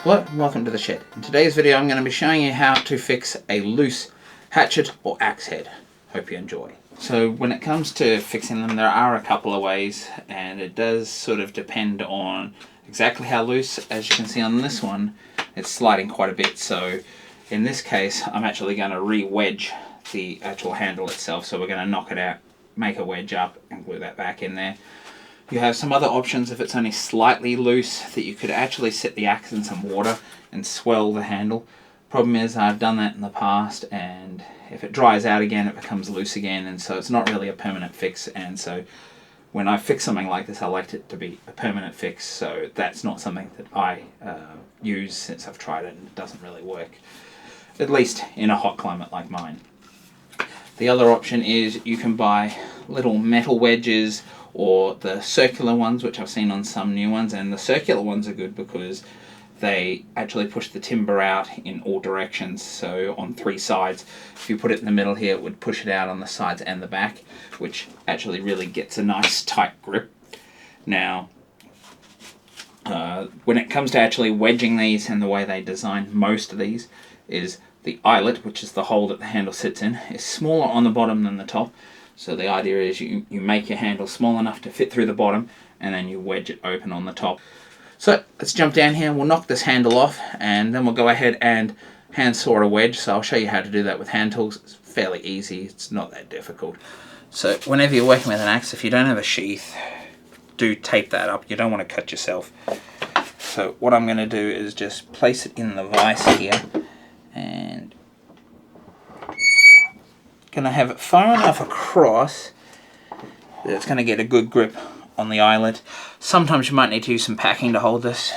Hello and welcome to the shed. In today's video I'm going to be showing you how to fix a loose hatchet or axe head. Hope you enjoy. So when it comes to fixing them, there are a couple of ways, and it does sort of depend on exactly how loose. As you can see on this one, it's sliding quite a bit, so in this case I'm actually going to re-wedge the actual handle itself. So we're going to knock it out, make a wedge up and glue that back in there. You have some other options if it's only slightly loose, that you could actually set the axe in some water and swell the handle. Problem is, I've done that in the past, and if it dries out again it becomes loose again, and so it's not really a permanent fix. And so when I fix something like this, I like it to be a permanent fix, so that's not something that I use, since I've tried it and it doesn't really work, at least in a hot climate like mine. The other option is you can buy little metal wedges, or the circular ones, which I've seen on some new ones, and the circular ones are good because they actually push the timber out in all directions, so on three sides. If you put it in the middle here, it would push it out on the sides and the back, which actually really gets a nice tight grip. Now, when it comes to actually wedging these, and the way they design most of these is the eyelet, which is the hole that the handle sits in, is smaller on the bottom than the top. So the idea is you make your handle small enough to fit through the bottom, and then you wedge it open on the top. So let's jump down here and we'll knock this handle off, and then we'll go ahead and hand saw a wedge. So I'll show you how to do that with hand tools. It's fairly easy, it's not that difficult. So whenever you're working with an axe, if you don't have a sheath, do tape that up. You don't want to cut yourself. So what I'm going to do is just place it in the vise here, and going to have it far enough across that it's going to get a good grip on the eyelet. Sometimes you might need to use some packing to hold this.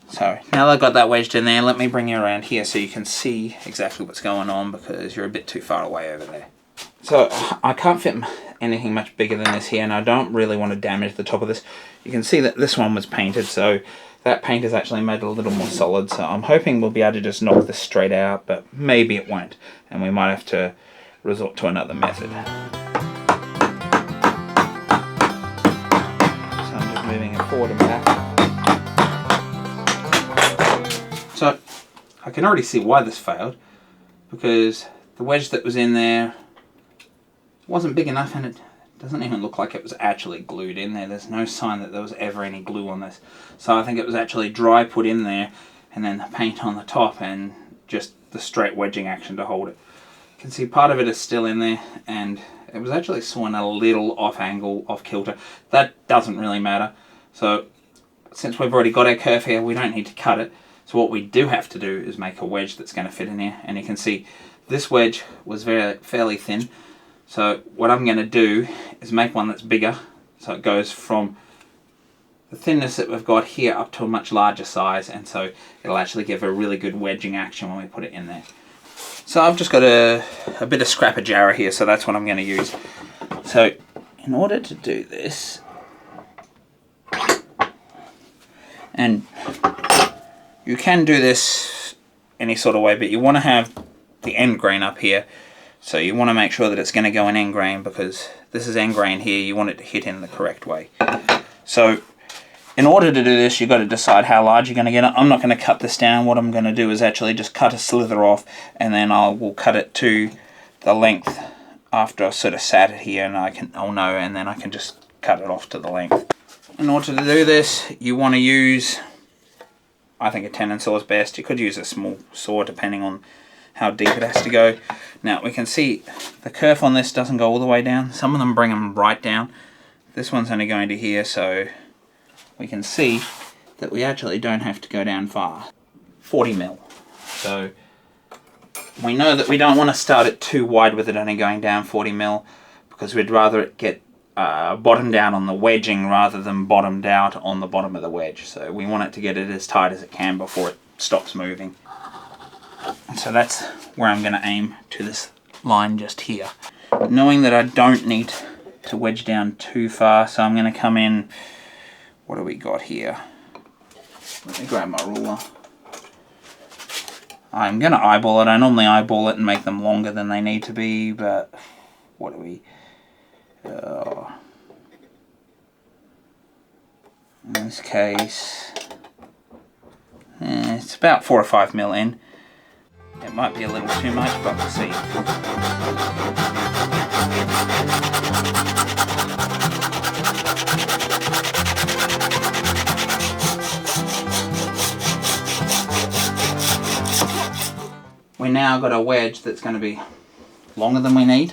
So now that I've got that wedged in there, let me bring you around here so you can see exactly what's going on, because you're a bit too far away over there. So I can't fit anything much bigger than this here, and I don't really want to damage the top of this. You can see that this one was painted, so that paint has actually made it a little more solid, so I'm hoping we'll be able to just knock this straight out, but maybe it won't, and we might have to resort to another method. So I'm just moving it forward and back. So I can already see why this failed, because the wedge that was in there wasn't big enough, and it doesn't even look like it was actually glued in there. There's no sign that there was ever any glue on this. So I think it was actually dry put in there, and then the paint on the top, and just the straight wedging action to hold it. You can see part of it is still in there, and it was actually sawn a little off angle, off kilter. That doesn't really matter. So since we've already got our curve here, we don't need to cut it. So what we do have to do is make a wedge that's going to fit in here. And you can see this wedge was fairly thin. So what I'm going to do is make one that's bigger, so it goes from the thinness that we've got here up to a much larger size, and so it'll actually give a really good wedging action when we put it in there. So I've just got a bit of scrapper jarrah here, so that's what I'm going to use. So in order to do this, and you can do this any sort of way, but you want to have the end grain up here. So you want to make sure that it's going to go in end grain, because this is end grain here, you want it to hit in the correct way. So in order to do this, you've got to decide how large you're going to get it. I'm not going to cut this down. What I'm going to do is actually just cut a slither off, and then will cut it to the length after I've sort of sat it here, and I'll know, and then I can just cut it off to the length. In order to do this, you want to use, I think a tenon saw is best. You could use a small saw depending on how deep it has to go. Now we can see the kerf on this doesn't go all the way down. Some of them bring them right down. This one's only going to here, so we can see that we actually don't have to go down far. 40 mil. So we know that we don't want to start it too wide with it only going down 40 mil, because we'd rather it get bottomed out on the wedging rather than bottomed out on the bottom of the wedge. So we want it to get it as tight as it can before it stops moving. And so that's where I'm going to aim, to this line just here. Knowing that I don't need to wedge down too far, so I'm going to come in, what do we got here? Let me grab my ruler. I'm going to eyeball it. I normally eyeball it and make them longer than they need to be, but what do we... in this case, about 4 or 5 mil in. It might be a little too much, but we'll see. We now got a wedge that's going to be longer than we need.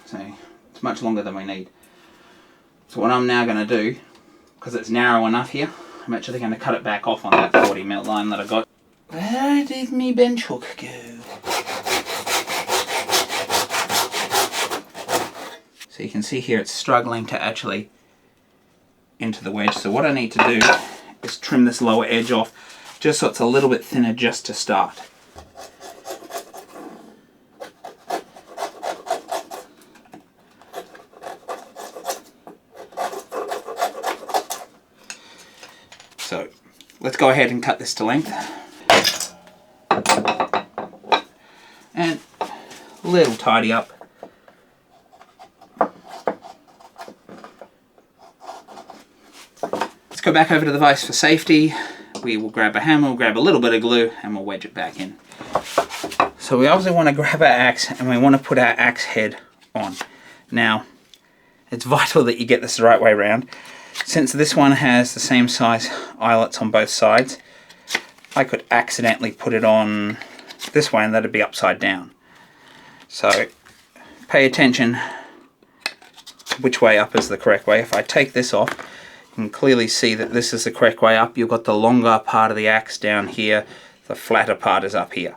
So it's much longer than we need. So what I'm now going to do, because it's narrow enough here, I'm actually going to cut it back off on that 40 mil line that I got. Where did me bench hook go? So you can see here it's struggling to actually into the wedge. So what I need to do is trim this lower edge off just so it's a little bit thinner just to start. So let's go ahead and cut this to length. And a little tidy up. Let's go back over to the vise for safety. We will grab a hammer, we'll grab a little bit of glue, and we'll wedge it back in. So we obviously want to grab our axe and we want to put our axe head on. Now, it's vital that you get this the right way around. Since this one has the same size eyelets on both sides, I could accidentally put it on this way and that'd be upside down. So pay attention which way up is the correct way. If I take this off, you can clearly see that this is the correct way up. You've got the longer part of the axe down here, the flatter part is up here.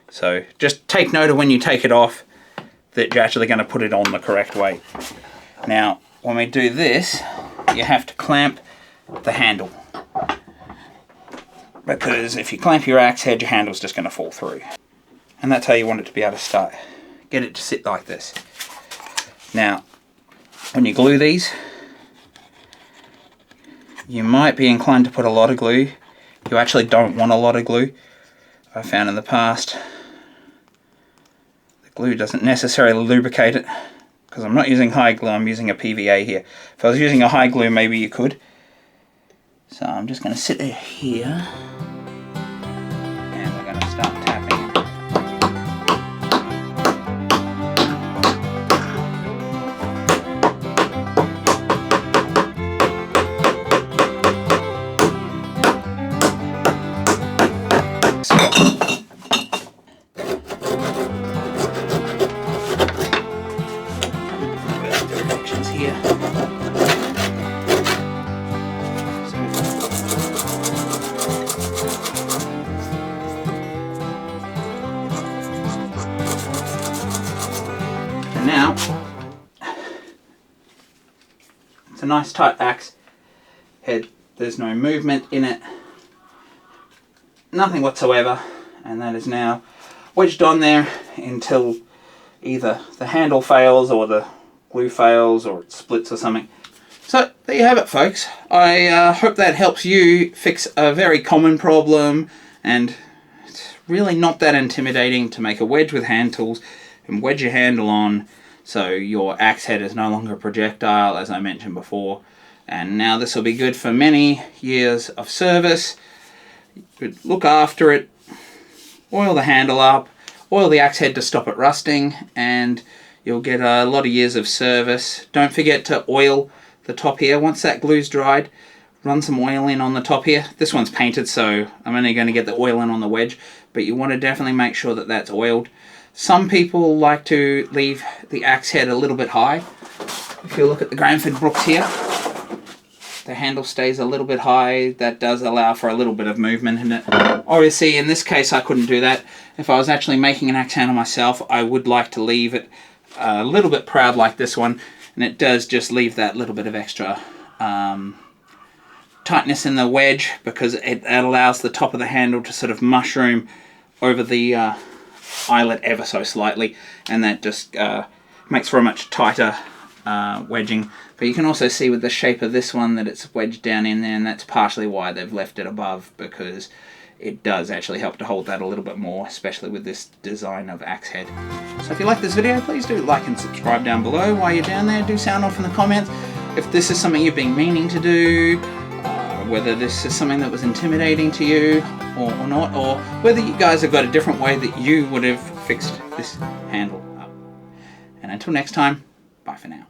So just take note of when you take it off that you're actually going to put it on the correct way. Now when we do this, you have to clamp the handle, because if you clamp your axe head, your handle's just going to fall through. And that's how you want it to be able to start. Get it to sit like this. Now when you glue these, you might be inclined to put a lot of glue. You actually don't want a lot of glue. I found in the past the glue doesn't necessarily lubricate it, because I'm not using high glue, I'm using a PVA here. If I was using a high glue, maybe you could. So I'm just going to sit it here and we're going to start tapping it. Now, it's a nice tight axe head, there's no movement in it, nothing whatsoever, and that is now wedged on there until either the handle fails or the glue fails or it splits or something. So there you have it, folks. I hope that helps you fix a very common problem, and it's really not that intimidating to make a wedge with hand tools and wedge your handle on so your axe head is no longer a projectile, as I mentioned before. And now this will be good for many years of service. Look after it, oil the handle up, oil the axe head to stop it rusting, and you'll get a lot of years of service. Don't forget to oil the top here. Once that glue's dried, run some oil in on the top here. This one's painted, so I'm only going to get the oil in on the wedge, but you want to definitely make sure that that's oiled. Some people like to leave the axe head a little bit high. If you look at the Granford Brooks here, the handle stays a little bit high. That does allow for a little bit of movement in it. Obviously, in this case, I couldn't do that. If I was actually making an axe handle myself, I would like to leave it a little bit proud like this one, and it does just leave that little bit of extra tightness in the wedge, because it allows the top of the handle to sort of mushroom over the eyelet ever so slightly, and that just makes for a much tighter wedging. But you can also see with the shape of this one that it's wedged down in there, and that's partially why they've left it above, because it does actually help to hold that a little bit more, especially with this design of axe head. So if you like this video, please do like and subscribe down below. While you're down there, do sound off in the comments if this is something you've been meaning to do. whether this is something that was intimidating to you or not, or whether you guys have got a different way that you would have fixed this handle up. And until next time, bye for now.